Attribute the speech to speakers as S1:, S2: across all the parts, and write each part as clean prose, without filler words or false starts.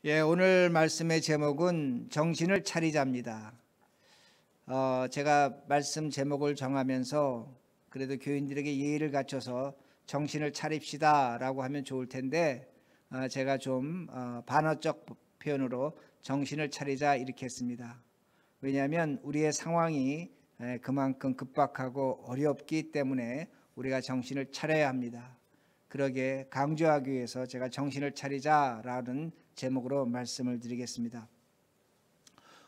S1: 오늘 말씀의 제목은 정신을 차리자입니다. 제가 말씀 제목을 정하면서 그래도 교인들에게 예의를 갖춰서 정신을 차립시다 라고 하면 좋을 텐데 제가 좀 반어적 표현으로 정신을 차리자 이렇게 했습니다. 왜냐하면 우리의 상황이 그만큼 급박하고 어렵기 때문에 우리가 정신을 차려야 합니다. 그러게 강조하기 위해서 제가 정신을 차리자라는 제목으로 말씀을 드리겠습니다.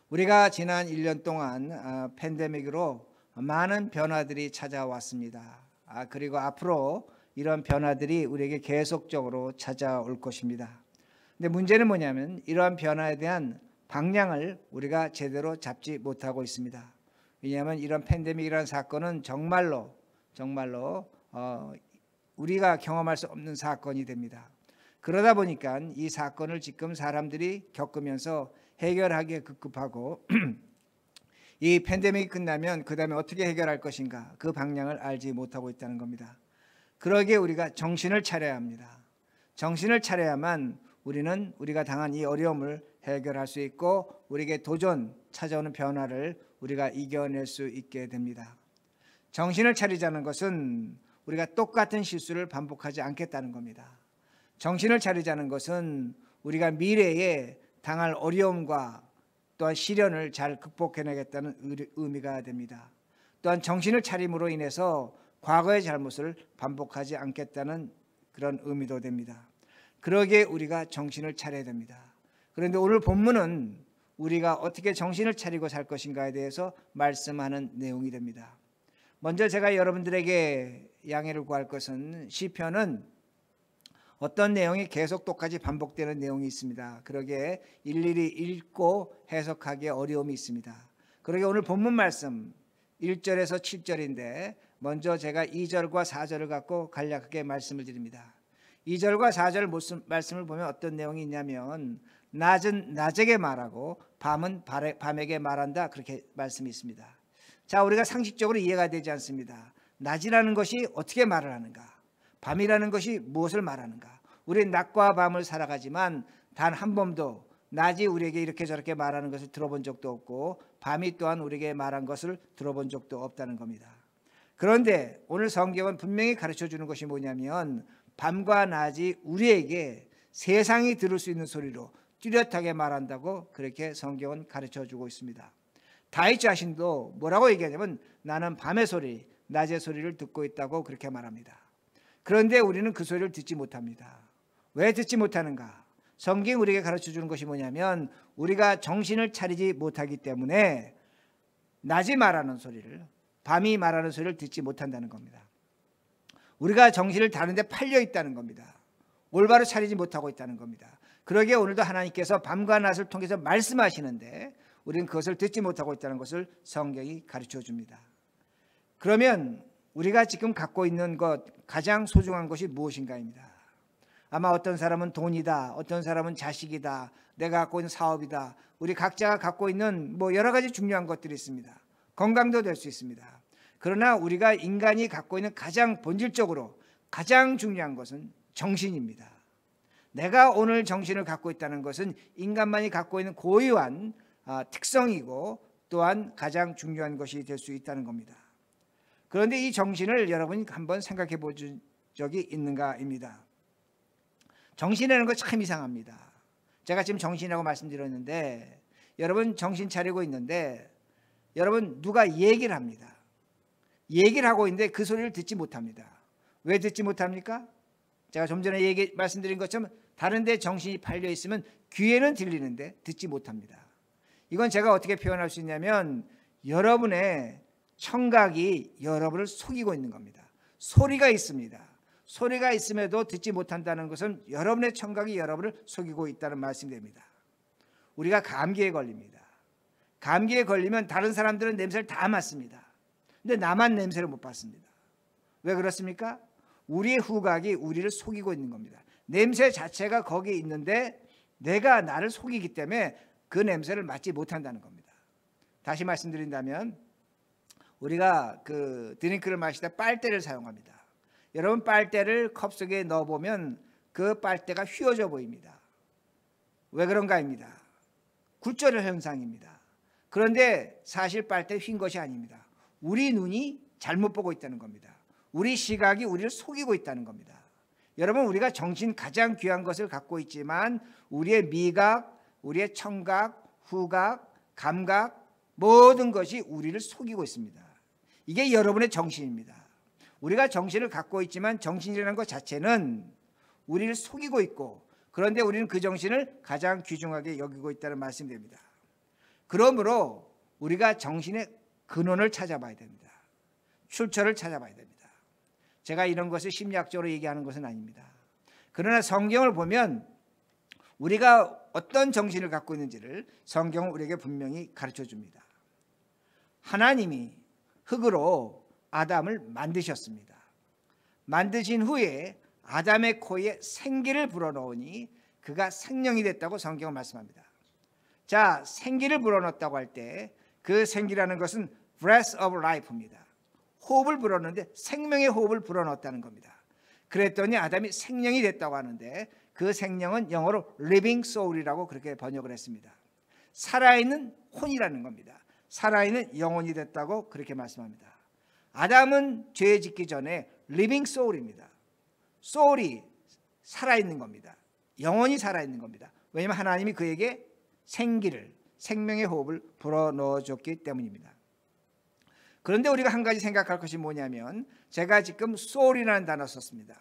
S1: 우리가 지난 1년 동안 팬데믹으로 많은 변화들이 찾아왔습니다. 그리고 앞으로 이런 변화들이 우리에게 계속적으로 찾아올 것입니다. 근데 문제는 뭐냐면 이러한 변화에 대한 방향을 우리가 제대로 잡지 못하고 있습니다. 왜냐하면 이런 팬데믹이라는 사건은 정말로 우리가 경험할 수 없는 사건이 됩니다. 그러다 보니까 이 사건을 지금 사람들이 겪으면서 해결하기에 급급하고 이 팬데믹이 끝나면 그 다음에 어떻게 해결할 것인가 그 방향을 알지 못하고 있다는 겁니다. 그러기에 우리가 정신을 차려야 합니다. 정신을 차려야만 우리는 우리가 당한 이 어려움을 해결할 수 있고 우리에게 도전 찾아오는 변화를 우리가 이겨낼 수 있게 됩니다. 정신을 차리자는 것은 우리가 똑같은 실수를 반복하지 않겠다는 겁니다. 정신을 차리자는 것은 우리가 미래에 당할 어려움과 또한 시련을 잘 극복해내겠다는 의미가 됩니다. 또한 정신을 차림으로 인해서 과거의 잘못을 반복하지 않겠다는 그런 의미도 됩니다. 그러기에 우리가 정신을 차려야 됩니다. 그런데 오늘 본문은 우리가 어떻게 정신을 차리고 살 것인가에 대해서 말씀하는 내용이 됩니다. 먼저 제가 여러분들에게 양해를 구할 것은 시편은 어떤 내용이 계속 똑같이 반복되는 내용이 있습니다. 그러기에 일일이 읽고 해석하기에 어려움이 있습니다. 그러기에 오늘 본문 말씀 1절에서 7절인데 먼저 제가 2절과 4절을 갖고 간략하게 말씀을 드립니다. 2절과 4절 말씀을 보면 어떤 내용이 있냐면 낮은 낮에게 말하고 밤은 밤에게 말한다 그렇게 말씀이 있습니다. 자, 우리가 상식적으로 이해가 되지 않습니다. 낮이라는 것이 어떻게 말을 하는가? 밤이라는 것이 무엇을 말하는가? 우리는 낮과 밤을 살아가지만 단 한 번도 낮이 우리에게 이렇게 저렇게 말하는 것을 들어본 적도 없고 밤이 또한 우리에게 말한 것을 들어본 적도 없다는 겁니다. 그런데 오늘 성경은 분명히 가르쳐주는 것이 뭐냐면 밤과 낮이 우리에게 세상이 들을 수 있는 소리로 뚜렷하게 말한다고 그렇게 성경은 가르쳐주고 있습니다. 다윗 자신도 뭐라고 얘기하냐면 나는 밤의 소리, 낮의 소리를 듣고 있다고 그렇게 말합니다. 그런데 우리는 그 소리를 듣지 못합니다. 왜 듣지 못하는가? 성경이 우리에게 가르쳐주는 것이 뭐냐면 우리가 정신을 차리지 못하기 때문에 낮이 말하는 소리를, 밤이 말하는 소리를 듣지 못한다는 겁니다. 우리가 정신을 다른 데 팔려 있다는 겁니다. 올바로 차리지 못하고 있다는 겁니다. 그러기에 오늘도 하나님께서 밤과 낮을 통해서 말씀하시는데 우리는 그것을 듣지 못하고 있다는 것을 성경이 가르쳐 줍니다. 그러면 우리가 지금 갖고 있는 것 가장 소중한 것이 무엇인가입니다. 아마 어떤 사람은 돈이다, 어떤 사람은 자식이다, 내가 갖고 있는 사업이다. 우리 각자가 갖고 있는 여러 가지 중요한 것들이 있습니다. 건강도 될 수 있습니다. 그러나 우리가 인간이 갖고 있는 가장 본질적으로 가장 중요한 것은 정신입니다. 내가 오늘 정신을 갖고 있다는 것은 인간만이 갖고 있는 고유한 특성이고 또한 가장 중요한 것이 될 수 있다는 겁니다. 그런데 이 정신을 여러분이 한번 생각해 본 적이 있는가입니다. 정신이라는 거 참 이상합니다. 제가 지금 정신이라고 말씀드렸는데 여러분 정신 차리고 있는데 여러분 누가 얘기를 합니다. 얘기를 하고 있는데 그 소리를 듣지 못합니다. 왜 듣지 못합니까? 제가 좀 전에 말씀드린 것처럼 다른 데 정신이 팔려 있으면 귀에는 들리는데 듣지 못합니다. 이건 제가 어떻게 표현할 수 있냐면 여러분의 청각이 여러분을 속이고 있는 겁니다. 소리가 있습니다. 소리가 있음에도 듣지 못한다는 것은 여러분의 청각이 여러분을 속이고 있다는 말씀이 됩니다. 우리가 감기에 걸립니다. 감기에 걸리면 다른 사람들은 냄새를 다 맡습니다. 근데 나만 냄새를 못 맡습니다. 왜 그렇습니까? 우리의 후각이 우리를 속이고 있는 겁니다. 냄새 자체가 거기에 있는데 내가 나를 속이기 때문에 그 냄새를 맡지 못한다는 겁니다. 다시 말씀드린다면 우리가 드링크를 마실 때 빨대를 사용합니다. 여러분 빨대를 컵 속에 넣어보면 그 빨대가 휘어져 보입니다. 왜 그런가입니다. 굴절 현상입니다. 그런데 사실 빨대 휜 것이 아닙니다. 우리 눈이 잘못 보고 있다는 겁니다. 우리 시각이 우리를 속이고 있다는 겁니다. 여러분, 우리가 정신 가장 귀한 것을 갖고 있지만 우리의 미각, 우리의 청각, 후각, 감각 모든 것이 우리를 속이고 있습니다. 이게 여러분의 정신입니다. 우리가 정신을 갖고 있지만 정신이라는 것 자체는 우리를 속이고 있고, 그런데 우리는 그 정신을 가장 귀중하게 여기고 있다는 말씀입니다. 그러므로 우리가 정신의 근원을 찾아봐야 됩니다. 출처를 찾아봐야 됩니다. 제가 이런 것을 심리학적으로 얘기하는 것은 아닙니다. 그러나 성경을 보면 우리가 어떤 정신을 갖고 있는지를 성경은 우리에게 분명히 가르쳐 줍니다. 하나님이 흙으로 아담을 만드셨습니다. 만드신 후에 아담의 코에 생기를 불어넣으니 그가 생명이 됐다고 성경은 말씀합니다. 자, 생기를 불어넣었다고 할 때 그 생기라는 것은 breath of life입니다. 호흡을 불어넣는데 생명의 호흡을 불어넣었다는 겁니다. 그랬더니 아담이 생명이 됐다고 하는데 그 생명은 영어로 living soul이라고 그렇게 번역을 했습니다. 살아있는 혼이라는 겁니다. 살아있는 영혼이 됐다고 그렇게 말씀합니다. 아담은 죄 짓기 전에 living soul입니다. soul이 살아있는 겁니다. 영혼이 살아있는 겁니다. 왜냐하면 하나님이 그에게 생기를, 생명의 호흡을 불어넣어줬기 때문입니다. 그런데 우리가 한 가지 생각할 것이 뭐냐면, 제가 지금 soul이라는 단어 썼습니다.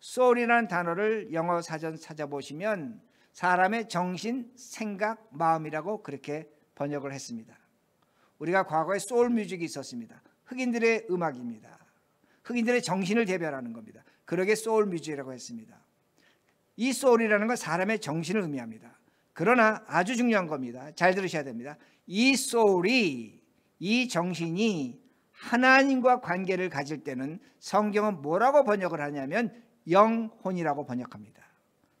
S1: soul이라는 단어를 영어 사전 찾아보시면 사람의 정신, 생각, 마음이라고 그렇게 번역을 했습니다. 우리가 과거에 소울 뮤직이 있었습니다. 흑인들의 음악입니다. 흑인들의 정신을 대변하는 겁니다. 그러게 소울 뮤직이라고 했습니다. 이 소울이라는 건 사람의 정신을 의미합니다. 그러나 아주 중요한 겁니다. 잘 들으셔야 됩니다. 이 소울이, 이 정신이 하나님과 관계를 가질 때는 성경은 뭐라고 번역을 하냐면 영혼이라고 번역합니다.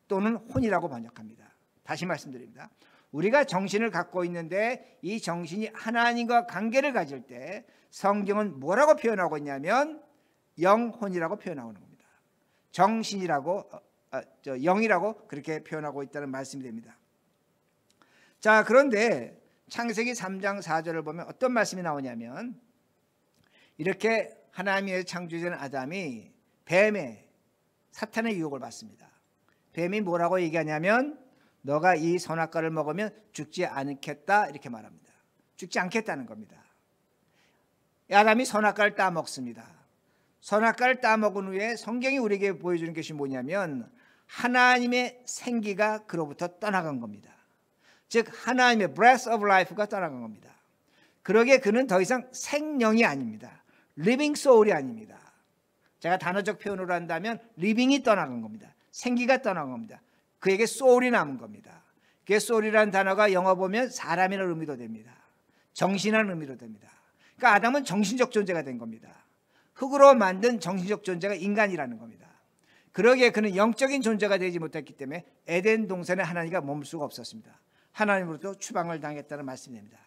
S1: 또는 혼이라고 번역합니다. 다시 말씀드립니다. 우리가 정신을 갖고 있는데 이 정신이 하나님과 관계를 가질 때 성경은 뭐라고 표현하고 있냐면 영혼이라고 표현하고 있는 겁니다. 정신이라고, 영이라고 그렇게 표현하고 있다는 말씀이 됩니다. 자, 그런데 창세기 3장 4절을 보면 어떤 말씀이 나오냐면, 이렇게 하나님의 창조된 아담이 뱀의, 사탄의 유혹을 받습니다. 뱀이 뭐라고 얘기하냐면 너가 이 선악과를 먹으면 죽지 않겠다 이렇게 말합니다. 죽지 않겠다는 겁니다. 아담이 선악과를 따먹습니다. 선악과를 따먹은 후에 성경이 우리에게 보여주는 것이 뭐냐면 하나님의 생기가 그로부터 떠나간 겁니다. 즉 하나님의 breath of life가 떠나간 겁니다. 그러기에 그는 더 이상 생명이 아닙니다. living soul이 아닙니다. 제가 단어적 표현으로 한다면 living이 떠나간 겁니다. 생기가 떠나간 겁니다. 그에게 soul이 남은 겁니다. 그 soul이라는 단어가 영어 보면 사람이라는 의미도 됩니다. 정신이라는 의미도 됩니다. 그러니까 아담은 정신적 존재가 된 겁니다. 흙으로 만든 정신적 존재가 인간이라는 겁니다. 그러기에 그는 영적인 존재가 되지 못했기 때문에 에덴 동산에 하나님과 머물 수가 없었습니다. 하나님으로부터 추방을 당했다는 말씀입니다.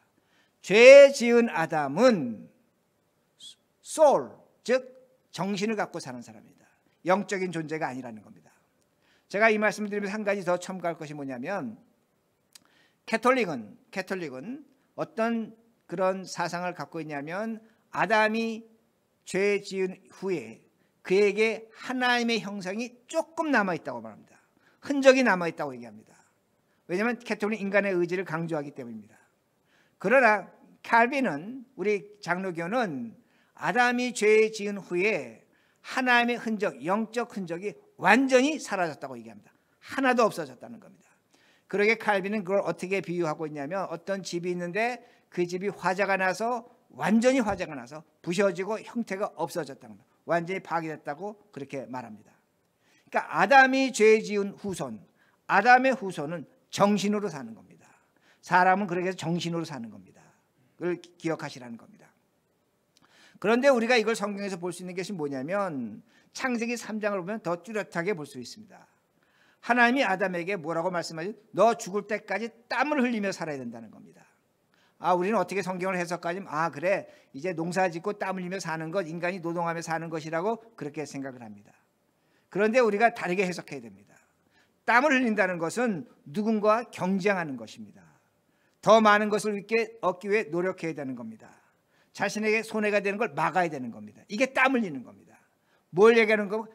S1: 죄 지은 아담은 soul, 즉 정신을 갖고 사는 사람입니다. 영적인 존재가 아니라는 겁니다. 제가 이 말씀을 드리면서 한 가지 더 첨가할 것이 뭐냐면 캐톨릭은 어떤 그런 사상을 갖고 있냐면 아담이 죄 지은 후에 그에게 하나님의 형상이 조금 남아있다고 말합니다. 흔적이 남아있다고 얘기합니다. 왜냐하면 캐톨릭은 인간의 의지를 강조하기 때문입니다. 그러나 칼빈은, 우리 장로교는 아담이 죄 지은 후에 하나님의 흔적, 영적 흔적이 완전히 사라졌다고 얘기합니다. 하나도 없어졌다는 겁니다. 그러게 칼빈은 그걸 어떻게 비유하고 있냐면 어떤 집이 있는데 그 집이 화재가 나서 완전히 화재가 나서 부셔지고 형태가 없어졌다는 겁니다. 완전히 파괴됐다고 그렇게 말합니다. 그러니까 아담이 죄 지은 후손, 아담의 후손은 정신으로 사는 겁니다. 사람은 그렇게 해서 정신으로 사는 겁니다. 그걸 기억하시라는 겁니다. 그런데 우리가 이걸 성경에서 볼 수 있는 것이 뭐냐면 창세기 3장을 보면 더 뚜렷하게 볼 수 있습니다. 하나님이 아담에게 뭐라고 말씀하시죠? 너 죽을 때까지 땀을 흘리며 살아야 된다는 겁니다. 우리는 어떻게 성경을 해석하냐면 그래, 이제 농사 짓고 땀 흘리며 사는 것, 인간이 노동하며 사는 것이라고 그렇게 생각을 합니다. 그런데 우리가 다르게 해석해야 됩니다. 땀을 흘린다는 것은 누군가와 경쟁하는 것입니다. 더 많은 것을 얻기 위해 노력해야 되는 겁니다. 자신에게 손해가 되는 걸 막아야 되는 겁니다. 이게 땀 흘리는 겁니다. 뭘 얘기하는 거?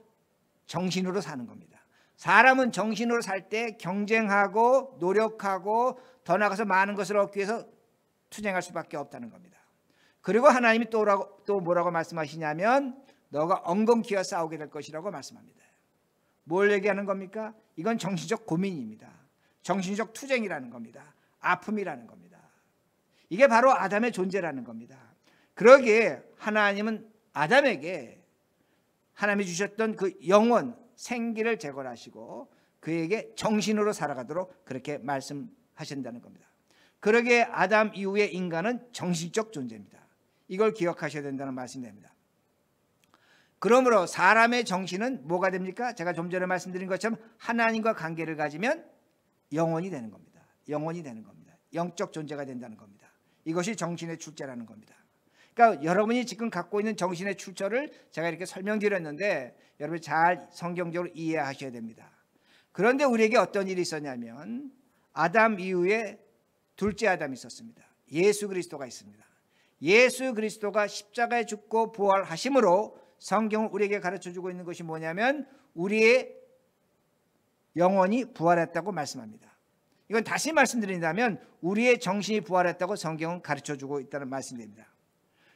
S1: 정신으로 사는 겁니다. 사람은 정신으로 살 때 경쟁하고 노력하고 더 나아가서 많은 것을 얻기 위해서 투쟁할 수밖에 없다는 겁니다. 그리고 하나님이 또 뭐라고 말씀하시냐면 너가 엉겅퀴와 싸우게 될 것이라고 말씀합니다. 뭘 얘기하는 겁니까? 이건 정신적 고민입니다. 정신적 투쟁이라는 겁니다. 아픔이라는 겁니다. 이게 바로 아담의 존재라는 겁니다. 그러기에 하나님은 아담에게 하나님이 주셨던 그 영원 생기를 제거하시고 그에게 정신으로 살아가도록 그렇게 말씀하신다는 겁니다. 그러기에 아담 이후의 인간은 정신적 존재입니다. 이걸 기억하셔야 된다는 말씀입니다. 그러므로 사람의 정신은 뭐가 됩니까? 제가 좀 전에 말씀드린 것처럼 하나님과 관계를 가지면 영혼이 되는 겁니다. 영혼이 되는 겁니다. 영적 존재가 된다는 겁니다. 이것이 정신의 출처라는 겁니다. 그러니까 여러분이 지금 갖고 있는 정신의 출처를 제가 이렇게 설명드렸는데 여러분이 잘 성경적으로 이해하셔야 됩니다. 그런데 우리에게 어떤 일이 있었냐면 아담 이후에 둘째 아담이 있었습니다. 예수 그리스도가 있습니다. 예수 그리스도가 십자가에 죽고 부활하심으로 성경은 우리에게 가르쳐주고 있는 것이 뭐냐면 우리의 영혼이 부활했다고 말씀합니다. 이건 다시 말씀드린다면 우리의 정신이 부활했다고 성경은 가르쳐주고 있다는 말씀입니다.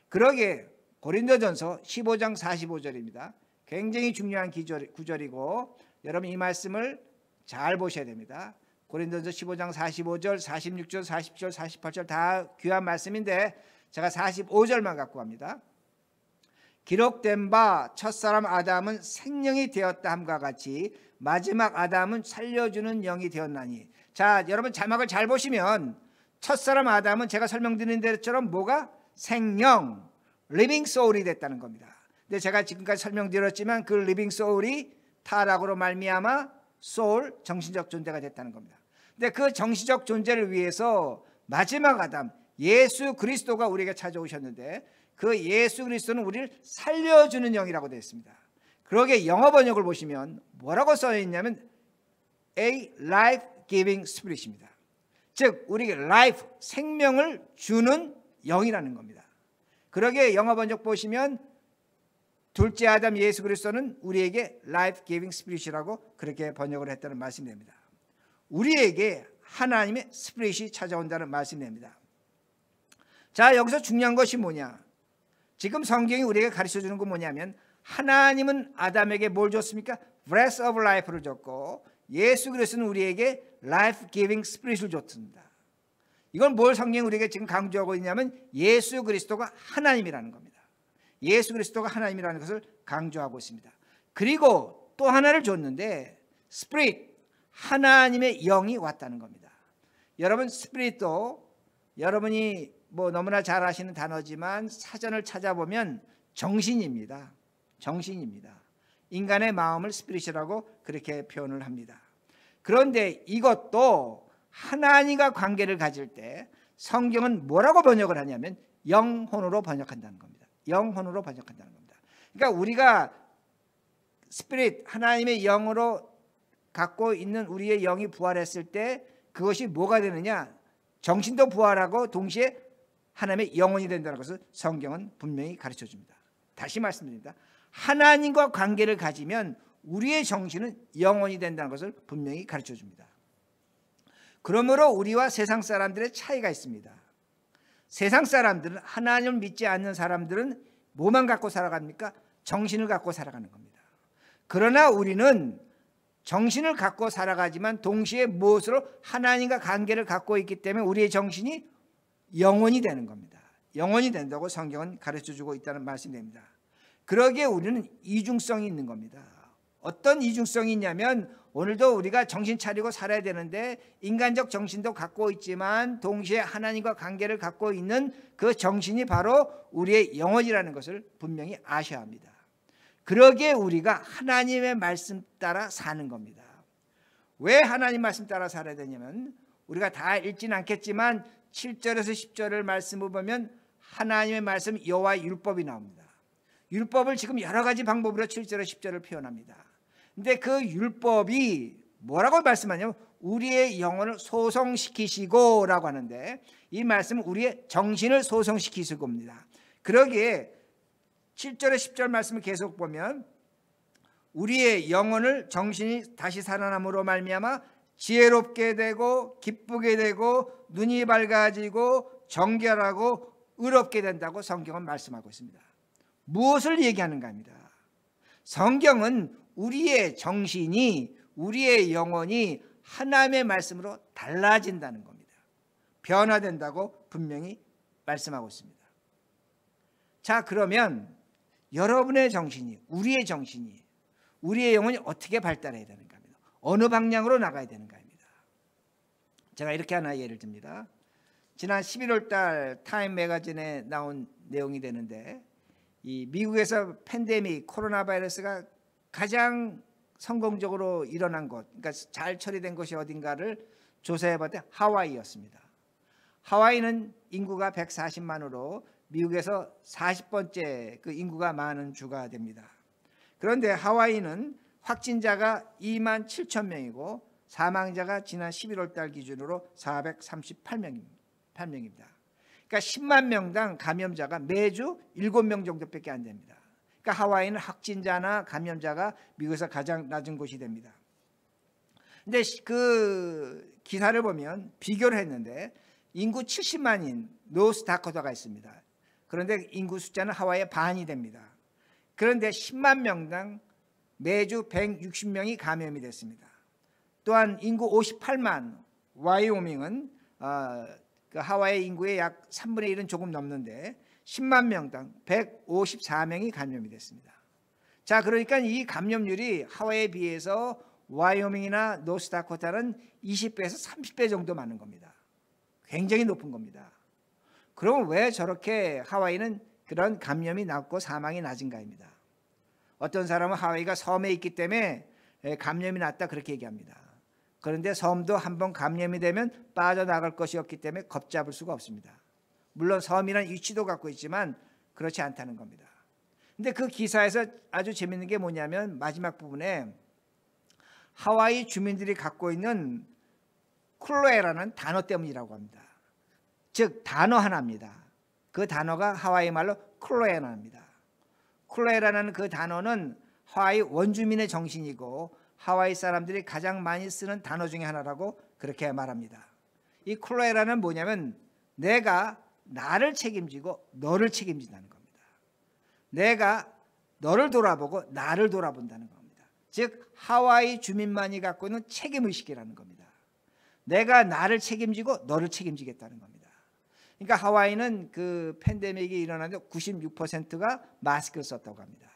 S1: 그러기에 고린도전서 15장 45절입니다. 굉장히 중요한 구절이고 여러분 이 말씀을 잘 보셔야 됩니다. 고린도전서 15장 45절, 46절, 40절, 48절 다 귀한 말씀인데 제가 45절만 갖고 갑니다. 기록된 바 첫사람 아담은 생명이 되었다 함과 같이 마지막 아담은 살려주는 영이 되었나니. 자, 여러분 자막을 잘 보시면 첫사람 아담은 제가 설명드린 대로처럼 뭐가? 생명, living soul이 됐다는 겁니다. 근데 제가 지금까지 설명드렸지만 그 living soul이 타락으로 말미암아 soul, 정신적 존재가 됐다는 겁니다. 근데 그 정신적 존재를 위해서 마지막 아담, 예수 그리스도가 우리에게 찾아오셨는데 그 예수 그리스도는 우리를 살려주는 영이라고 되어 있습니다. 그러게 영어 번역을 보시면 뭐라고 써 있냐면 A life-giving spirit입니다. 즉 우리에게 life, 생명을 주는 영이라는 겁니다. 그러게 영어 번역 보시면 둘째 아담 예수 그리스도는 우리에게 life-giving spirit이라고 그렇게 번역을 했다는 말씀이 됩니다. 우리에게 하나님의 스피릿이 찾아온다는 말씀이 됩니다. 자, 여기서 중요한 것이 뭐냐? 지금 성경이 우리에게 가르쳐주는 건 뭐냐면 하나님은 아담에게 뭘 줬습니까? breath of life를 줬고 예수 그리스도는 우리에게 life-giving spirit을 줬습니다. 이건 뭘 성경이 우리에게 지금 강조하고 있냐면 예수 그리스도가 하나님이라는 겁니다. 예수 그리스도가 하나님이라는 것을 강조하고 있습니다. 그리고 또 하나를 줬는데 스피릿, 하나님의 영이 왔다는 겁니다. 여러분 스피릿도 여러분이 뭐 너무나 잘 아시는 단어지만 사전을 찾아보면 정신입니다. 정신입니다. 인간의 마음을 스피릿이라고 그렇게 표현을 합니다. 그런데 이것도 하나님과 관계를 가질 때 성경은 뭐라고 번역을 하냐면 영혼으로 번역한다는 겁니다. 영혼으로 번역한다는 겁니다. 그러니까 우리가 스피릿, 하나님의 영으로 갖고 있는 우리의 영이 부활했을 때 그것이 뭐가 되느냐? 정신도 부활하고 동시에 하나님의 영혼이 된다는 것을 성경은 분명히 가르쳐줍니다. 다시 말씀드립니다. 하나님과 관계를 가지면 우리의 정신은 영혼이 된다는 것을 분명히 가르쳐줍니다. 그러므로 우리와 세상 사람들의 차이가 있습니다. 세상 사람들은 하나님을 믿지 않는 사람들은 뭐만 갖고 살아갑니까? 정신을 갖고 살아가는 겁니다. 그러나 우리는 정신을 갖고 살아가지만 동시에 무엇으로 하나님과 관계를 갖고 있기 때문에 우리의 정신이 영혼이 되는 겁니다. 영혼이 된다고 성경은 가르쳐주고 있다는 말씀입니다. 그러기에 우리는 이중성이 있는 겁니다. 어떤 이중성이 있냐면 오늘도 우리가 정신 차리고 살아야 되는데 인간적 정신도 갖고 있지만 동시에 하나님과 관계를 갖고 있는 그 정신이 바로 우리의 영혼이라는 것을 분명히 아셔야 합니다. 그러기에 우리가 하나님의 말씀 따라 사는 겁니다. 왜 하나님 말씀 따라 살아야 되냐면 우리가 다 읽지는 않겠지만 7절에서 10절을 말씀을 보면 하나님의 말씀 여호와의 율법이 나옵니다. 율법을 지금 여러 가지 방법으로 7절에서 10절을 표현합니다. 근데 그 율법이 뭐라고 말씀하냐면 우리의 영혼을 소성시키시고라고 하는데, 이 말씀은 우리의 정신을 소성시키실 겁니다. 그러기에 7절에 10절 말씀을 계속 보면 우리의 영혼을 정신이 다시 살아남으로 말미암아 지혜롭게 되고 기쁘게 되고 눈이 밝아지고 정결하고 의롭게 된다고 성경은 말씀하고 있습니다. 무엇을 얘기하는가 합니다. 성경은 우리의 정신이, 우리의 영혼이 하나님의 말씀으로 달라진다는 겁니다. 변화된다고 분명히 말씀하고 있습니다. 자, 그러면 여러분의 정신이, 우리의 정신이, 우리의 영혼이 어떻게 발달해야 되는가 합니다. 어느 방향으로 나가야 되는가 합니다. 제가 이렇게 하나 예를 듭니다. 지난 11월 달 타임 매거진에 나온 내용이 되는데, 이 미국에서 팬데믹 코로나 바이러스가 가장 성공적으로 일어난 곳, 그러니까 잘 처리된 곳이 어딘가를 조사해 봤더니 하와이였습니다. 하와이는 인구가 140만으로 미국에서 40번째 그 인구가 많은 주가 됩니다. 그런데 하와이는 확진자가 2만 7천 명이고 사망자가 지난 11월 달 기준으로 438명입니다. 그러니까 10만 명당 감염자가 매주 7명 정도밖에 안 됩니다. 그러니까 하와이는 확진자나 감염자가 미국에서 가장 낮은 곳이 됩니다. 근데 그 기사를 보면 비교를 했는데 인구 70만인 노스다코타가 있습니다. 그런데 인구 숫자는 하와이의 반이 됩니다. 그런데 10만 명당 매주 160명이 감염이 됐습니다. 또한 인구 58만 와이오밍은 그 하와이 인구의 약 3분의 1은 조금 넘는데 10만 명당 154명이 감염이 됐습니다. 자, 그러니까 이 감염률이 하와이에 비해서 와이오밍이나 노스다코타는 20배에서 30배 정도 많은 겁니다. 굉장히 높은 겁니다. 그럼 왜 저렇게 하와이는 그런 감염이 낮고 사망이 낮은가입니다. 어떤 사람은 하와이가 섬에 있기 때문에 감염이 낮다 그렇게 얘기합니다. 그런데 섬도 한번 감염이 되면 빠져나갈 것이 없기 때문에 걷잡을 수가 없습니다. 물론 섬이란 위치도 갖고 있지만 그렇지 않다는 겁니다. 근데 그 기사에서 아주 재밌는 게 뭐냐면 마지막 부분에 하와이 주민들이 갖고 있는 쿨로에라는 단어 때문이라고 합니다. 즉 단어 하나입니다. 그 단어가 하와이 말로 쿨로에라입니다. 쿨로에라는 그 단어는 하와이 원주민의 정신이고 하와이 사람들이 가장 많이 쓰는 단어 중에 하나라고 그렇게 말합니다. 이 쿨로에라는 뭐냐면 내가 나를 책임지고 너를 책임진다는 겁니다. 내가 너를 돌아보고 나를 돌아본다는 겁니다. 즉 하와이 주민만이 갖고 있는 책임의식이라는 겁니다. 내가 나를 책임지고 너를 책임지겠다는 겁니다. 그러니까 하와이는 그 팬데믹이 일어나는데 96%가 마스크를 썼다고 합니다.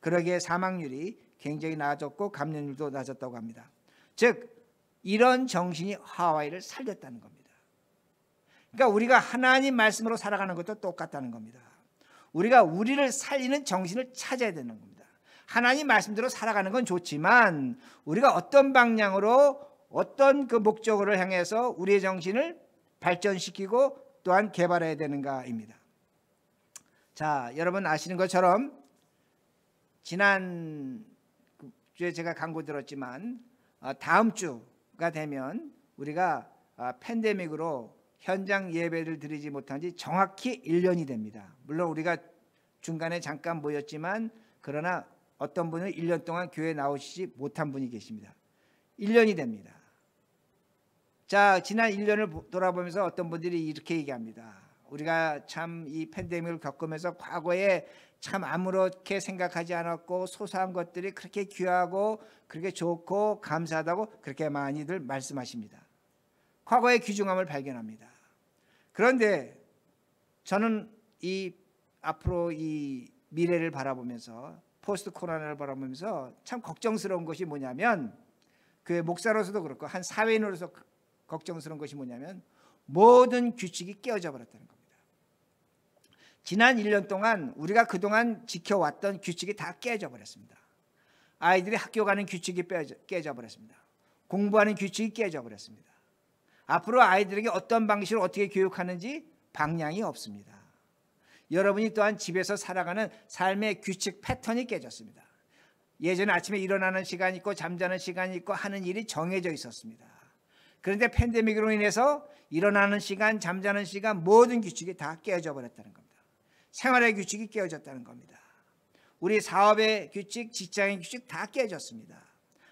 S1: 그러기에 사망률이 굉장히 낮았고 감염률도 낮았다고 합니다. 즉 이런 정신이 하와이를 살렸다는 겁니다. 그러니까 우리가 하나님 말씀으로 살아가는 것도 똑같다는 겁니다. 우리가 우리를 살리는 정신을 찾아야 되는 겁니다. 하나님 말씀대로 살아가는 건 좋지만 우리가 어떤 방향으로 어떤 그 목적을 향해서 우리의 정신을 발전시키고 또한 개발해야 되는가입니다. 자, 여러분 아시는 것처럼 지난 주에 제가 광고 들었지만 다음 주가 되면 우리가 팬데믹으로 현장 예배를 드리지 못한 지 정확히 1년이 됩니다. 물론 우리가 중간에 잠깐 모였지만 그러나 어떤 분은 1년 동안 교회에 나오시지 못한 분이 계십니다. 1년이 됩니다. 자, 지난 1년을 돌아보면서 어떤 분들이 이렇게 얘기합니다. 우리가 참 이 팬데믹을 겪으면서 과거에 참 아무렇게 생각하지 않았고 소소한 것들이 그렇게 귀하고 그렇게 좋고 감사하다고 그렇게 많이들 말씀하십니다. 과거의 귀중함을 발견합니다. 그런데 저는 이 앞으로 이 미래를 바라보면서 포스트 코로나를 바라보면서 참 걱정스러운 것이 뭐냐면 그 목사로서도 그렇고 한 사회인으로서 걱정스러운 것이 뭐냐면 모든 규칙이 깨어져 버렸다는 겁니다. 지난 1년 동안 우리가 그동안 지켜왔던 규칙이 다 깨져 버렸습니다. 아이들이 학교 가는 규칙이 깨져 버렸습니다. 공부하는 규칙이 깨져 버렸습니다. 앞으로 아이들에게 어떤 방식으로 어떻게 교육하는지 방향이 없습니다. 여러분이 또한 집에서 살아가는 삶의 규칙 패턴이 깨졌습니다. 예전에 아침에 일어나는 시간이 있고 잠자는 시간이 있고 하는 일이 정해져 있었습니다. 그런데 팬데믹으로 인해서 일어나는 시간, 잠자는 시간 모든 규칙이 다 깨어져 버렸다는 겁니다. 생활의 규칙이 깨어졌다는 겁니다. 우리 사업의 규칙, 직장의 규칙 다 깨졌습니다.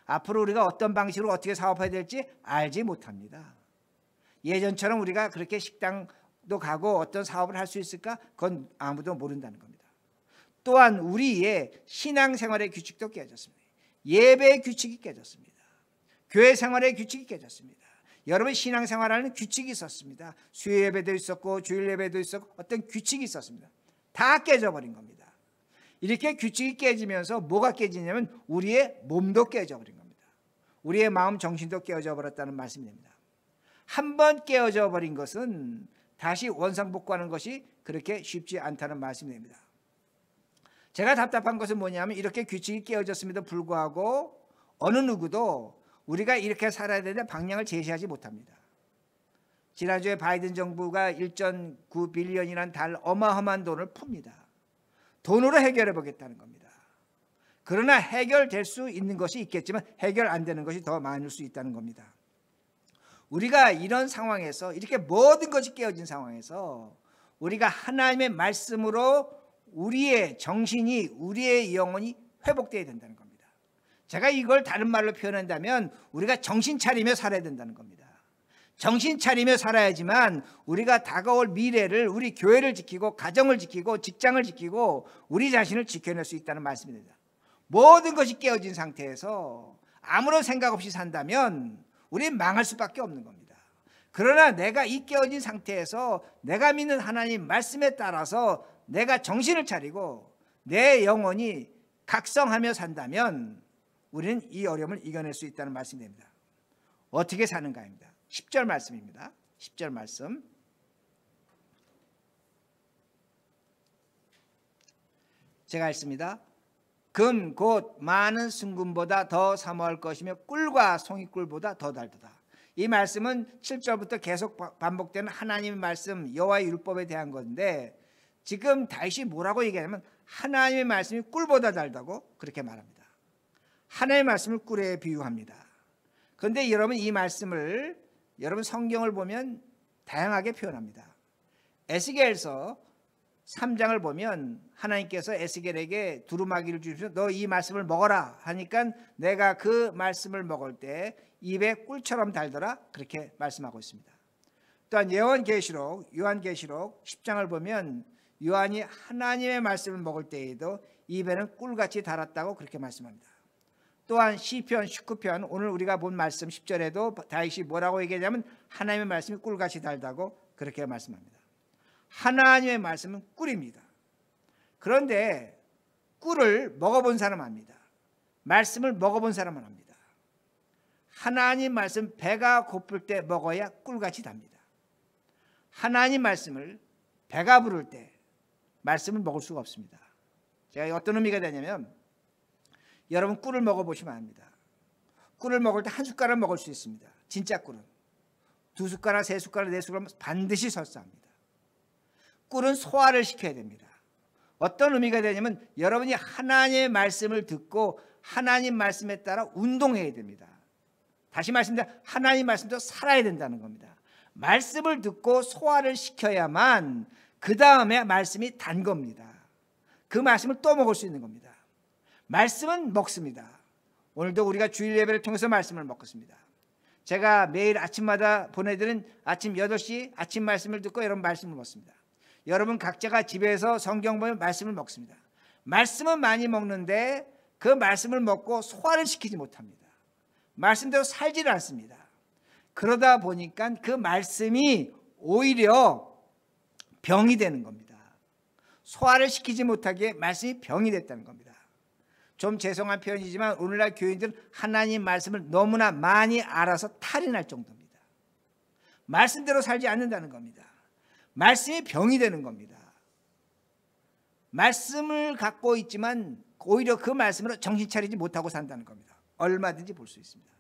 S1: 앞으로 우리가 어떤 방식으로 어떻게 사업해야 될지 알지 못합니다. 예전처럼 우리가 그렇게 식당도 가고 어떤 사업을 할 수 있을까? 그건 아무도 모른다는 겁니다. 또한 우리의 신앙생활의 규칙도 깨졌습니다. 예배의 규칙이 깨졌습니다. 교회 생활의 규칙이 깨졌습니다. 여러분 신앙생활하는 규칙이 있었습니다. 수요 예배도 있었고 주일 예배도 있었고 어떤 규칙이 있었습니다. 다 깨져버린 겁니다. 이렇게 규칙이 깨지면서 뭐가 깨지냐면 우리의 몸도 깨져버린 겁니다. 우리의 마음 정신도 깨어져 버렸다는 말씀입니다. 한번 깨어져 버린 것은 다시 원상복구하는 것이 그렇게 쉽지 않다는 말씀입니다. 제가 답답한 것은 뭐냐면 이렇게 규칙이 깨어졌음에도 불구하고 어느 누구도 우리가 이렇게 살아야 되는데 방향을 제시하지 못합니다. 지난주에 바이든 정부가 1.9 빌리언이라는 달 어마어마한 돈을 풉니다. 돈으로 해결해 보겠다는 겁니다. 그러나 해결될 수 있는 것이 있겠지만 해결 안 되는 것이 더 많을 수 있다는 겁니다. 우리가 이런 상황에서 이렇게 모든 것이 깨어진 상황에서 우리가 하나님의 말씀으로 우리의 정신이 우리의 영혼이 회복되어야 된다는 겁니다. 제가 이걸 다른 말로 표현한다면 우리가 정신 차리며 살아야 된다는 겁니다. 정신 차리며 살아야지만 우리가 다가올 미래를 우리 교회를 지키고 가정을 지키고 직장을 지키고 우리 자신을 지켜낼 수 있다는 말씀입니다. 모든 것이 깨어진 상태에서 아무런 생각 없이 산다면 우리는 망할 수밖에 없는 겁니다. 그러나 내가 이 깨어진 상태에서 내가 믿는 하나님 말씀에 따라서 내가 정신을 차리고 내 영혼이 각성하며 산다면 우리는 이 어려움을 이겨낼 수 있다는 말씀입니다. 어떻게 사는가입니다. 10절 말씀입니다. 10절 말씀. 제가 읽습니다. 금 곧 많은 순금보다 더 사모할 것이며 꿀과 송이꿀보다 더 달도다. 이 말씀은 7절부터 계속 반복되는 하나님의 말씀 여호와의 율법에 대한 건데 지금 다윗이 뭐라고 얘기하냐면 하나님의 말씀이 꿀보다 달다고 그렇게 말합니다. 하나님의 말씀을 꿀에 비유합니다. 그런데 여러분 이 말씀을 여러분 성경을 보면 다양하게 표현합니다. 에스겔서 3장을 보면 하나님께서 에스겔에게 두루마기를 주시면서 너 이 말씀을 먹어라 하니까 내가 그 말씀을 먹을 때 입에 꿀처럼 달더라 그렇게 말씀하고 있습니다. 또한 요한계시록 10장을 보면 요한이 하나님의 말씀을 먹을 때에도 입에는 꿀같이 달았다고 그렇게 말씀합니다. 또한 시편 19편 오늘 우리가 본 말씀 10절에도 다윗이 뭐라고 얘기하냐면 하나님의 말씀이 꿀같이 달다고 그렇게 말씀합니다. 하나님의 말씀은 꿀입니다. 그런데 꿀을 먹어본 사람은 압니다. 말씀을 먹어본 사람은 압니다. 하나님 말씀 배가 고플 때 먹어야 꿀같이 답니다. 하나님 말씀을 배가 부를 때 말씀을 먹을 수가 없습니다. 제가 어떤 의미가 되냐면 여러분 꿀을 먹어보시면 압니다. 꿀을 먹을 때 한 숟가락 먹을 수 있습니다. 진짜 꿀은. 2숟가락, 3숟가락, 4숟가락 반드시 설사합니다. 꿀은 소화를 시켜야 됩니다. 어떤 의미가 되냐면 여러분이 하나님의 말씀을 듣고 하나님 말씀에 따라 운동해야 됩니다. 다시 말씀드립니다. 하나님 말씀도 살아야 된다는 겁니다. 말씀을 듣고 소화를 시켜야만 그 다음에 말씀이 단 겁니다. 그 말씀을 또 먹을 수 있는 겁니다. 말씀은 먹습니다. 오늘도 우리가 주일 예배를 통해서 말씀을 먹었습니다. 제가 매일 아침마다 보내드리는 아침 8시 아침 말씀을 듣고 여러분 말씀을 먹습니다. 여러분 각자가 집에서 성경 보면 말씀을 먹습니다. 말씀은 많이 먹는데 그 말씀을 먹고 소화를 시키지 못합니다. 말씀대로 살지를 않습니다. 그러다 보니까 그 말씀이 오히려 병이 되는 겁니다. 소화를 시키지 못하기에 말씀이 병이 됐다는 겁니다. 좀 죄송한 표현이지만 오늘날 교인들은 하나님 말씀을 너무나 많이 알아서 탈이 날 정도입니다. 말씀대로 살지 않는다는 겁니다. 말씀이 병이 되는 겁니다. 말씀을 갖고 있지만 오히려 그 말씀으로 정신 차리지 못하고 산다는 겁니다. 얼마든지 볼 수 있습니다.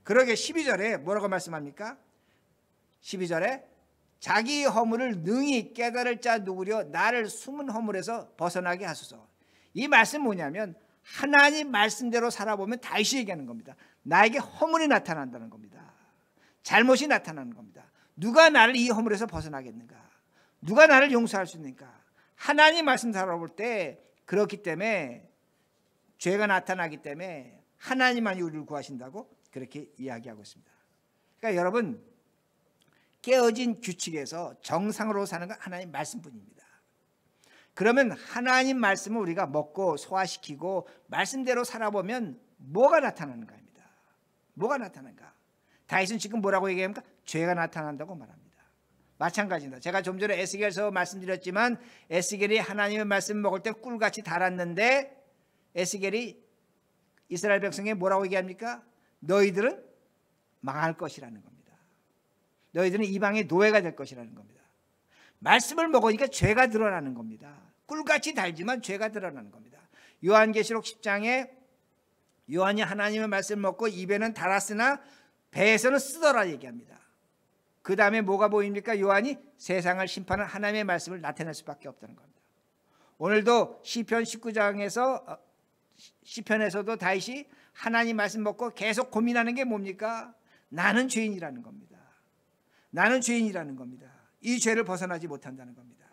S1: 그러게 12절에 뭐라고 말씀합니까? 12절에 자기 허물을 능히 깨달을 자 누구려 나를 숨은 허물에서 벗어나게 하소서. 이 말씀 뭐냐면 하나님 말씀대로 살아보면 다시 얘기하는 겁니다. 나에게 허물이 나타난다는 겁니다. 잘못이 나타나는 겁니다. 누가 나를 이 허물에서 벗어나겠는가? 누가 나를 용서할 수 있는가? 하나님 말씀 살아볼 때 그렇기 때문에 죄가 나타나기 때문에 하나님만이 우리를 구하신다고 그렇게 이야기하고 있습니다. 그러니까 여러분, 깨어진 규칙에서 정상으로 사는 건 하나님 말씀뿐입니다. 그러면 하나님 말씀을 우리가 먹고 소화시키고 말씀대로 살아보면 뭐가 나타나는가입니다. 뭐가 나타나는가? 다윗은 지금 뭐라고 얘기합니까? 죄가 나타난다고 말합니다. 마찬가지입니다. 제가 좀 전에 에스겔서 말씀드렸지만 에스겔이 하나님의 말씀을 먹을 때 꿀같이 달았는데 에스겔이 이스라엘 백성에게 뭐라고 얘기합니까? 너희들은 망할 것이라는 겁니다. 너희들은 이방의 노예가 될 것이라는 겁니다. 말씀을 먹으니까 죄가 드러나는 겁니다. 꿀같이 달지만 죄가 드러나는 겁니다. 요한계시록 10장에 요한이 하나님의 말씀을 먹고 입에는 달았으나 배에서는 쓰더라 얘기합니다. 그 다음에 뭐가 보입니까? 요한이 세상을 심판하는 하나님의 말씀을 나타낼 수밖에 없다는 겁니다. 오늘도 시편 19장에서 시편에서도 다윗이 하나님 말씀 먹고 계속 고민하는 게 뭡니까? 나는 죄인이라는 겁니다. 나는 죄인이라는 겁니다. 이 죄를 벗어나지 못한다는 겁니다.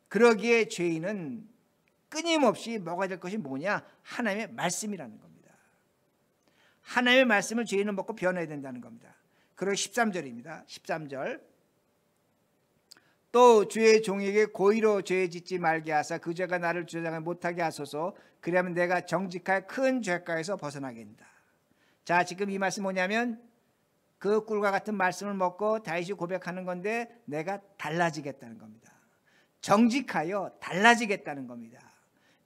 S1: 그러기에 죄인은 끊임없이 먹어야 될 것이 뭐냐? 하나님의 말씀이라는 겁니다. 하나님의 말씀을 죄인은 먹고 변해야 된다는 겁니다. 그리고 13절입니다. 13절 또 주의 종에게 고의로 죄 짓지 말게 하사 그 죄가 나를 주장을 못하게 하소서. 그러면 내가 정직하여 큰 죄가에서 벗어나겠다. 자, 지금 이 말씀 뭐냐면 그 꿀과 같은 말씀을 먹고 다윗이 고백하는 건데 내가 달라지겠다는 겁니다. 정직하여 달라지겠다는 겁니다.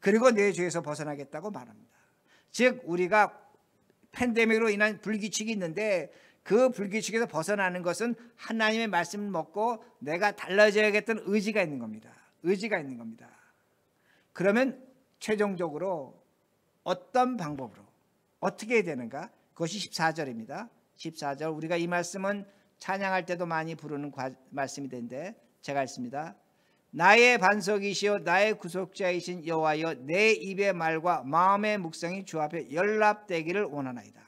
S1: 그리고 내 죄에서 벗어나겠다고 말합니다. 즉 우리가 팬데믹으로 인한 불규칙이 있는데 그 불규칙에서 벗어나는 것은 하나님의 말씀을 먹고 내가 달라져야겠다는 의지가 있는 겁니다. 의지가 있는 겁니다. 그러면 최종적으로 어떤 방법으로 어떻게 해야 되는가? 그것이 14절입니다. 14절 우리가 이 말씀은 찬양할 때도 많이 부르는 말씀이 되는데 제가 읽습니다. 나의 반석이시여 나의 구속자이신 여호와여 내 입의 말과 마음의 묵상이 주 앞에 연락되기를 원하나이다.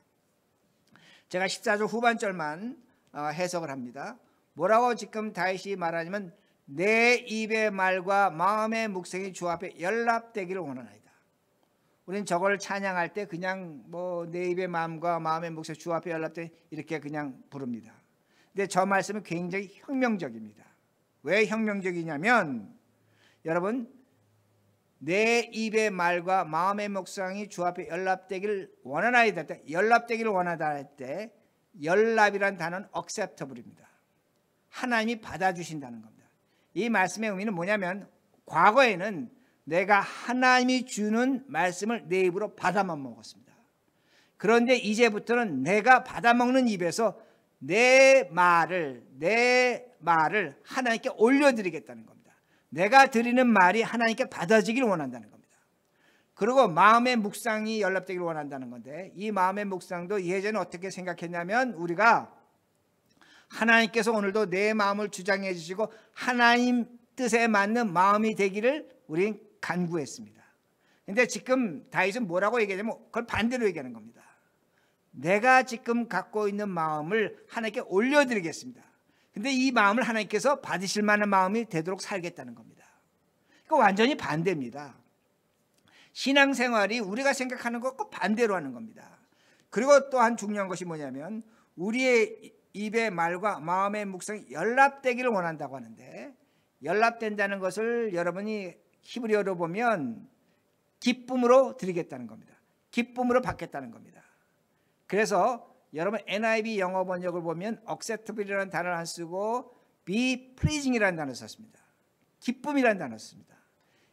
S1: 제가 14절 후반절만 해석을 합니다. 뭐라고 지금 다윗이 말하냐면 내 입의 말과 마음의 묵상이 주 앞에 연락되기를 원하나이다. 우리는 저걸 찬양할 때 그냥 뭐 내 입의 마음과 마음의 묵상이 주 앞에 연락되 이렇게 그냥 부릅니다. 근데 저 말씀은 굉장히 혁명적입니다. 왜 혁명적이냐면 여러분 내 입의 말과 마음의 묵상이 주 앞에 연락되기를 원하나이다. 연락되기를 원하다 할 때 연락이란 단어는 acceptable입니다. 하나님이 받아주신다는 겁니다. 이 말씀의 의미는 뭐냐면 과거에는 내가 하나님이 주는 말씀을 내 입으로 받아만 먹었습니다. 그런데 이제부터는 내가 받아먹는 입에서 내 말을 하나님께 올려드리겠다는 겁니다. 내가 드리는 말이 하나님께 받아지기를 원한다는 겁니다. 그리고 마음의 묵상이 연락되기를 원한다는 건데 이 마음의 묵상도 예전에 어떻게 생각했냐면 우리가 하나님께서 오늘도 내 마음을 주장해 주시고 하나님 뜻에 맞는 마음이 되기를 우리는 간구했습니다. 그런데 지금 다윗은 뭐라고 얘기하냐면 그걸 반대로 얘기하는 겁니다. 내가 지금 갖고 있는 마음을 하나님께 올려드리겠습니다. 근데 이 마음을 하나님께서 받으실 만한 마음이 되도록 살겠다는 겁니다. 그러니까 완전히 반대입니다. 신앙생활이 우리가 생각하는 것과 반대로 하는 겁니다. 그리고 또한 중요한 것이 뭐냐면 우리의 입의 말과 마음의 묵상이 연합되기를 원한다고 하는데 연합된다는 것을 여러분이 히브리어로 보면 기쁨으로 드리겠다는 겁니다. 기쁨으로 받겠다는 겁니다. 그래서 여러분 NIV 영어 번역을 보면 acceptable이라는 단어를 안 쓰고 be pleasing이라는 단어를 썼습니다. 기쁨이라는 단어를 썼습니다.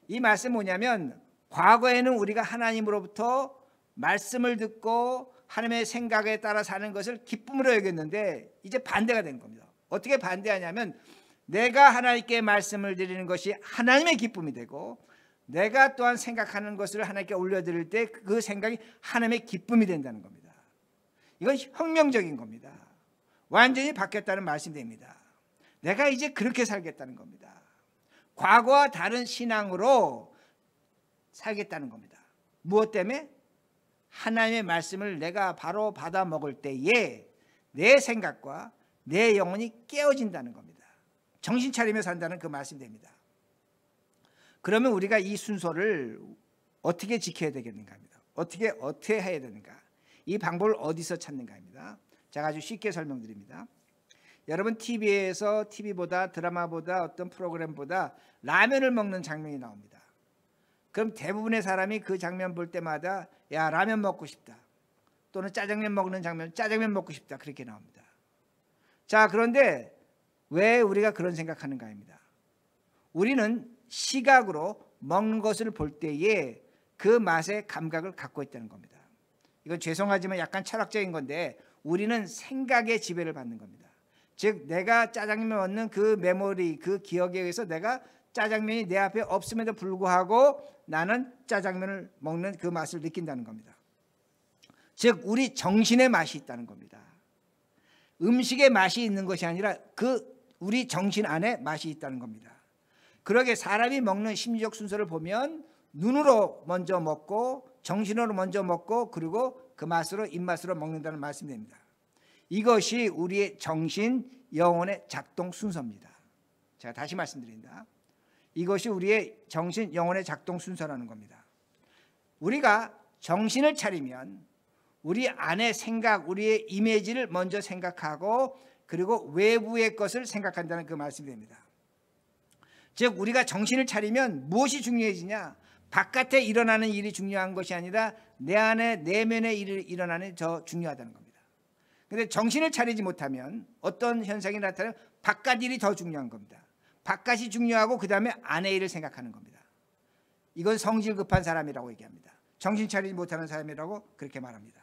S1: 이 말씀은 뭐냐면 과거에는 우리가 하나님으로부터 말씀을 듣고 하나님의 생각에 따라 사는 것을 기쁨으로 여겼는데 이제 반대가 된 겁니다. 어떻게 반대하냐면 내가 하나님께 말씀을 드리는 것이 하나님의 기쁨이 되고 내가 또한 생각하는 것을 하나님께 올려드릴 때 그 생각이 하나님의 기쁨이 된다는 겁니다. 이건 혁명적인 겁니다. 완전히 바뀌었다는 말씀이 됩니다. 내가 이제 그렇게 살겠다는 겁니다. 과거와 다른 신앙으로 살겠다는 겁니다. 무엇 때문에? 하나님의 말씀을 내가 바로 받아 먹을 때에 내 생각과 내 영혼이 깨어진다는 겁니다. 정신 차리며 산다는 그 말씀이 됩니다. 그러면 우리가 이 순서를 어떻게 지켜야 되겠는가 합니다. 어떻게 해야 되는가? 이 방법을 어디서 찾는가 합니다. 제가 아주 쉽게 설명드립니다. 여러분 TV에서 TV보다 드라마보다 어떤 프로그램보다 라면을 먹는 장면이 나옵니다. 그럼 대부분의 사람이 그 장면 볼 때마다 야 라면 먹고 싶다. 또는 짜장면 먹는 장면 짜장면 먹고 싶다. 그렇게 나옵니다. 자, 그런데 왜 우리가 그런 생각하는가 합니다. 우리는 시각으로 먹는 것을 볼 때에 그 맛의 감각을 갖고 있다는 겁니다. 이건 죄송하지만 약간 철학적인 건데 우리는 생각의 지배를 받는 겁니다. 즉 내가 짜장면 먹는 그 메모리, 그 기억에 의해서 내가 짜장면이 내 앞에 없음에도 불구하고 나는 짜장면을 먹는 그 맛을 느낀다는 겁니다. 즉 우리 정신의 맛이 있다는 겁니다. 음식의 맛이 있는 것이 아니라 그 우리 정신 안에 맛이 있다는 겁니다. 그러게 사람이 먹는 심리적 순서를 보면 눈으로 먼저 먹고 정신으로 먼저 먹고 그리고 그 맛으로 입맛으로 먹는다는 말씀이 됩니다. 이것이 우리의 정신, 영혼의 작동 순서입니다. 제가 다시 말씀드립니다. 이것이 우리의 정신, 영혼의 작동 순서라는 겁니다. 우리가 정신을 차리면 우리 안의 생각, 우리의 이미지를 먼저 생각하고 그리고 외부의 것을 생각한다는 그 말씀이 됩니다. 즉 우리가 정신을 차리면 무엇이 중요해지냐? 바깥에 일어나는 일이 중요한 것이 아니라 내 안에 내면의 일이 일어나는 더 중요하다는 겁니다. 그런데 정신을 차리지 못하면 어떤 현상이 나타나면 바깥 일이 더 중요한 겁니다. 바깥이 중요하고 그 다음에 안의 일을 생각하는 겁니다. 이건 성질 급한 사람이라고 얘기합니다. 정신 차리지 못하는 사람이라고 그렇게 말합니다.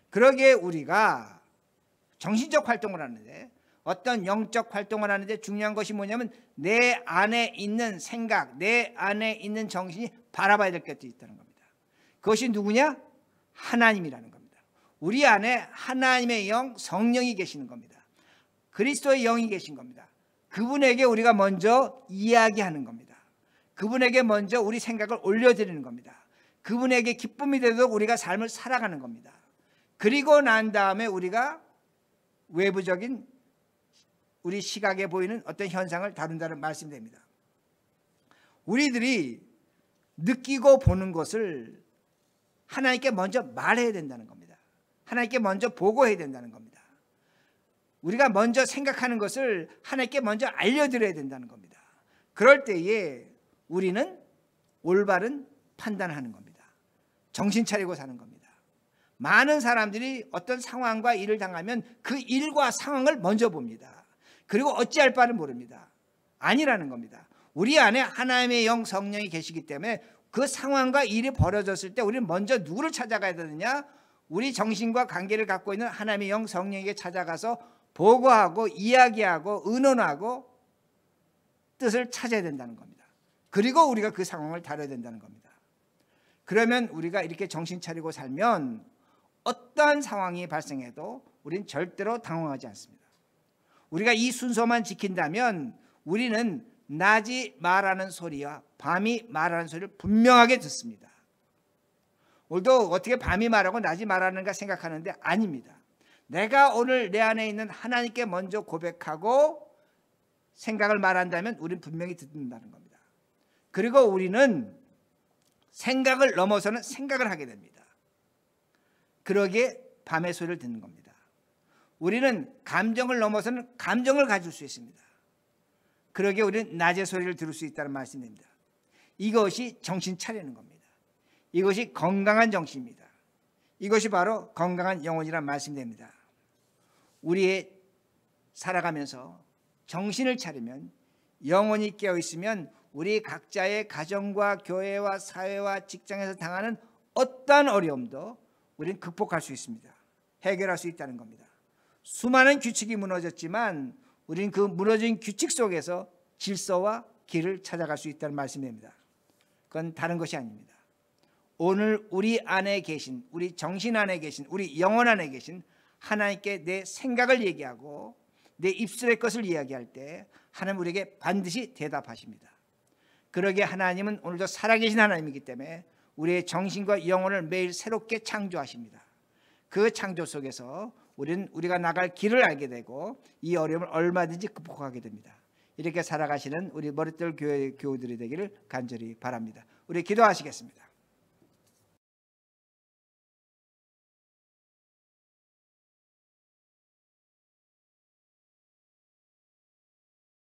S1: 그러기에 우리가 정신적 활동을 하는데 어떤 영적 활동을 하는데 중요한 것이 뭐냐면 내 안에 있는 생각, 내 안에 있는 정신이 바라봐야 될 것도 있다는 겁니다. 그것이 누구냐? 하나님이라는 겁니다. 우리 안에 하나님의 영, 성령이 계시는 겁니다. 그리스도의 영이 계신 겁니다. 그분에게 우리가 먼저 이야기하는 겁니다. 그분에게 먼저 우리 생각을 올려드리는 겁니다. 그분에게 기쁨이 되도록 우리가 삶을 살아가는 겁니다. 그리고 난 다음에 우리가 외부적인 우리 시각에 보이는 어떤 현상을 다룬다는 말씀이 됩니다. 우리들이 느끼고 보는 것을 하나님께 먼저 말해야 된다는 겁니다. 하나님께 먼저 보고해야 된다는 겁니다. 우리가 먼저 생각하는 것을 하나님께 먼저 알려드려야 된다는 겁니다. 그럴 때에 우리는 올바른 판단하는 겁니다. 정신 차리고 사는 겁니다. 많은 사람들이 어떤 상황과 일을 당하면 그 일과 상황을 먼저 봅니다. 그리고 어찌할 바를 모릅니다. 아니라는 겁니다. 우리 안에 하나님의 영 성령이 계시기 때문에 그 상황과 일이 벌어졌을 때 우리는 먼저 누구를 찾아가야 되느냐? 우리 정신과 관계를 갖고 있는 하나님의 영 성령에게 찾아가서 보고하고 이야기하고 의논하고 뜻을 찾아야 된다는 겁니다. 그리고 우리가 그 상황을 다뤄야 된다는 겁니다. 그러면 우리가 이렇게 정신 차리고 살면 어떠한 상황이 발생해도 우리는 절대로 당황하지 않습니다. 우리가 이 순서만 지킨다면 우리는 낮이 말하는 소리와 밤이 말하는 소리를 분명하게 듣습니다. 오늘도 어떻게 밤이 말하고 낮이 말하는가 생각하는데 아닙니다. 내가 오늘 내 안에 있는 하나님께 먼저 고백하고 생각을 말한다면 우리는 분명히 듣는다는 겁니다. 그리고 우리는 생각을 넘어서는 생각을 하게 됩니다. 그러기에 밤의 소리를 듣는 겁니다. 우리는 감정을 넘어서는 감정을 가질 수 있습니다. 그러기에 우리는 낮의 소리를 들을 수 있다는 말씀입니다. 이것이 정신 차리는 겁니다. 이것이 건강한 정신입니다. 이것이 바로 건강한 영혼이란 말씀입니다. 우리의 살아가면서 정신을 차리면 영혼이 깨어있으면 우리 각자의 가정과 교회와 사회와 직장에서 당하는 어떠한 어려움도 우리는 극복할 수 있습니다. 해결할 수 있다는 겁니다. 수많은 규칙이 무너졌지만 우리는 그 무너진 규칙 속에서 질서와 길을 찾아갈 수 있다는 말씀입니다. 그건 다른 것이 아닙니다. 오늘 우리 안에 계신, 우리 정신 안에 계신, 우리 영혼 안에 계신 하나님께 내 생각을 얘기하고 내 입술의 것을 이야기할 때 하나님 우리에게 반드시 대답하십니다. 그러기에 하나님은 오늘도 살아계신 하나님이기 때문에 우리의 정신과 영혼을 매일 새롭게 창조하십니다. 그 창조 속에서 우리가 나갈 길을 알게 되고 이 어려움을 얼마든지 극복하게 됩니다. 이렇게 살아가시는 우리 머릿돌 교회 교우들이 되기를 간절히 바랍니다. 우리 기도하시겠습니다.